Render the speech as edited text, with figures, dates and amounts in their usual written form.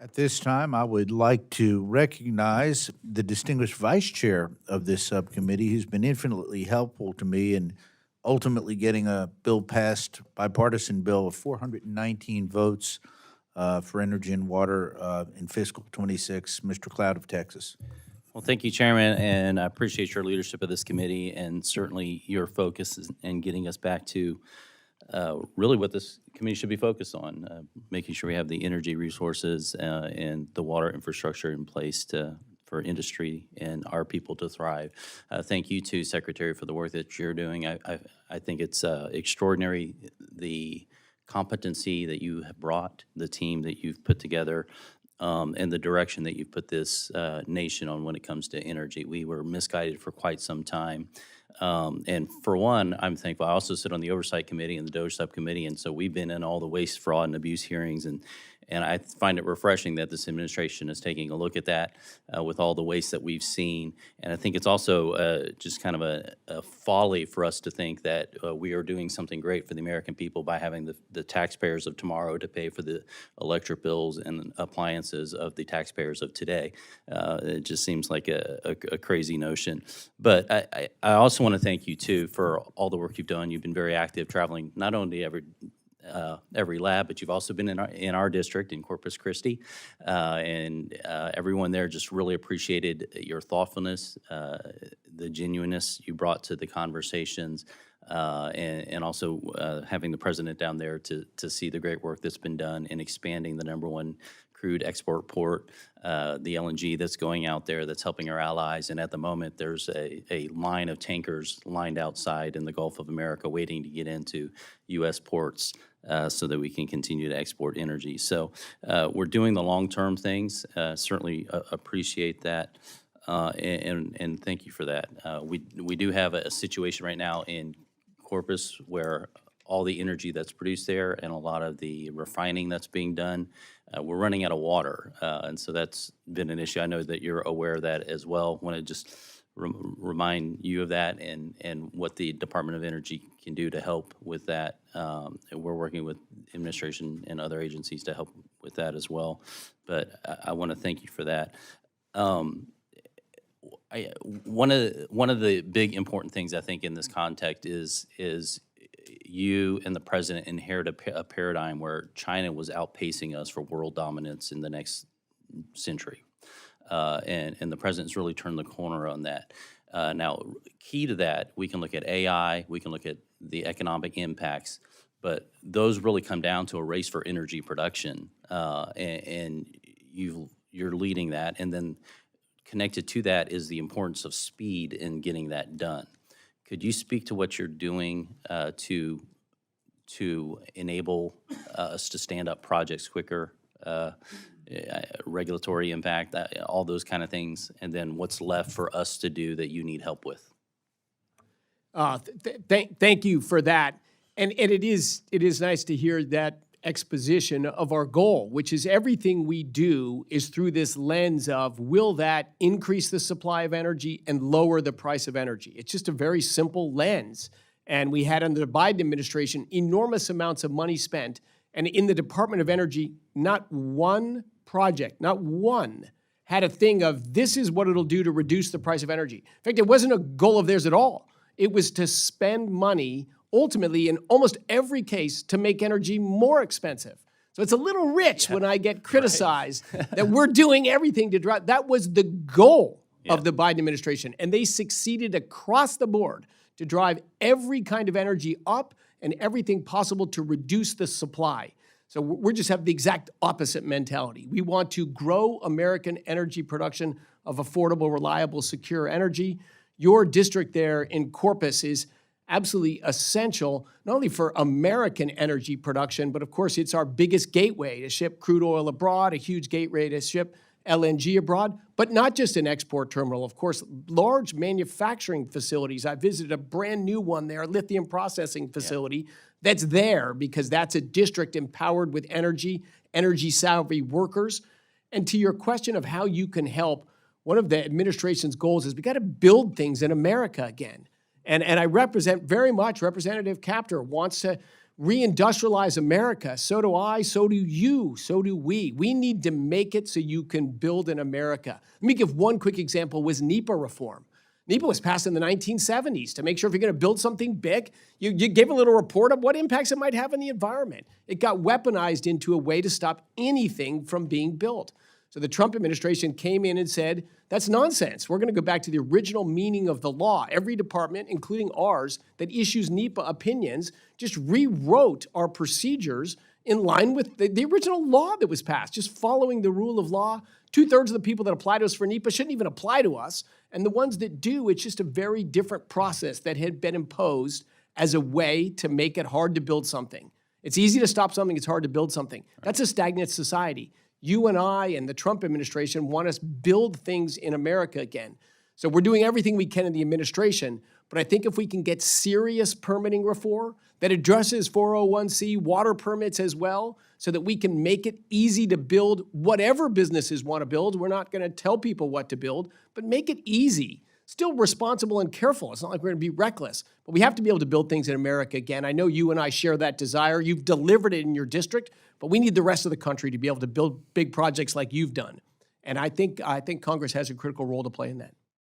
At this time, I would like to recognize the distinguished vice chair of this subcommittee who's been infinitely helpful to me in ultimately getting a bill passed, bipartisan bill of 419 votes for energy and water in fiscal '26, Mr. Cloud of Texas. Well, thank you, Chairman, and I appreciate your leadership of this committee and certainly your focus in getting us back to really what this committee should be focused on, making sure we have the energy resources and the water infrastructure in place for industry and our people to thrive. Thank you too, Secretary, for the work that you're doing. I think it's extraordinary, the competency that you have brought, the team that you've put together, and the direction that you've put this nation on when it comes to energy. We were misguided for quite some time. And for one, I'm thankful. I also sit on the Oversight Committee and the DOGE Subcommittee, and so we've been in all the waste, fraud, and abuse hearings, and I find it refreshing that this administration is taking a look at that with all the waste that we've seen. And I think it's also just kind of a folly for us to think that we are doing something great for the American people by having the taxpayers of tomorrow to pay for the electric bills and appliances of the taxpayers of today. It just seems like a crazy notion. But I also want to thank you, too, for all the work you've done. You've been very active, traveling not only every lab, but you've also been in our district in Corpus Christi, and everyone there just really appreciated your thoughtfulness, the genuineness you brought to the conversations, and also having the president down there to see the great work that's been done in expanding the #1 crude export port, the LNG that's going out there that's helping our allies. And at the moment, there's a line of tankers lined outside in the Gulf of America waiting to get into U.S. ports so that we can continue to export energy. So we're doing the long-term things. Certainly appreciate that. And thank you for that. We do have a situation right now in Corpus where all the energy that's produced there and a lot of the refining that's being done, we're running out of water. And so that's been an issue. I know that you're aware of that as well. Want to just remind you of that and what the Department of Energy can do to help with that. We're working with administration and other agencies to help with that as well. But I want to thank you for that. One of the big important things I think in this context is you and the president inherited a paradigm where China was outpacing us for world dominance in the next century. And the president's really turned the corner on that. Now, key to that, we can look at AI, we can look at the economic impacts, but those really come down to a race for energy production, and you're leading that. And then connected to that is the importance of speed in getting that done. Could you speak to what you're doing to enable us to stand up projects quicker, regulatory impact, all those kind of things, and then what's left for us to do that you need help with? Thank you for that. And it is nice to hear that exposition of our goal, which is everything we do is through this lens of will that increase the supply of energy and lower the price of energy. It's just a very simple lens. And we had under the Biden administration enormous amounts of money spent. And in the Department of Energy, not one project, not one, had a thing of this is what it'll do to reduce the price of energy. In fact, it wasn't a goal of theirs at all. It was to spend money ultimately in almost every case to make energy more expensive. So it's a little rich when I get criticized that we're doing everything to drive. That was the goal of the Biden administration. And they succeeded across the board to drive every kind of energy up and everything possible to reduce the supply. So we just have the exact opposite mentality. We want to grow American energy production of affordable, reliable, secure energy. Your district there in Corpus is absolutely essential, not only for American energy production, but of course it's our biggest gateway to ship crude oil abroad, a huge gateway to ship LNG abroad, but not just an export terminal. Of course, large manufacturing facilities. I visited a brand new one there, a lithium processing facility that's there because that's a district empowered with energy-savvy workers. And to your question of how you can help, one of the administration's goals is we got to build things in America again. And I represent very much, Representative Capter wants to reindustrialize America. So do I, so do you, so do we. We need to make it so you can build in America. Let me give one quick example, was NEPA reform. NEPA was passed in the 1970s to make sure if you're going to build something big, you gave a little report of what impacts it might have on the environment. It got weaponized into a way to stop anything from being built. So the Trump administration came in and said, that's nonsense. We're going to go back to the original meaning of the law. Every department, including ours, that issues NEPA opinions just rewrote our procedures in line with the original law that was passed, just following the rule of law. 2/3 of the people that apply to us for NEPA shouldn't even apply to us. And the ones that do, it's just a very different process that had been imposed as a way to make it hard to build something. It's easy to stop something, it's hard to build something. That's a stagnant society. You and I and the Trump administration want us to build things in America again. So we're doing everything we can in the administration, but I think if we can get serious permitting reform that addresses 401c, water permits as well, so that we can make it easy to build whatever businesses want to build. We're not going to tell people what to build, but make it easy. Still responsible and careful. It's not like we're going to be reckless, but we have to be able to build things in America again. I know you and I share that desire. You've delivered it in your district, but we need the rest of the country to be able to build big projects like you've done. And I think Congress has a critical role to play in that.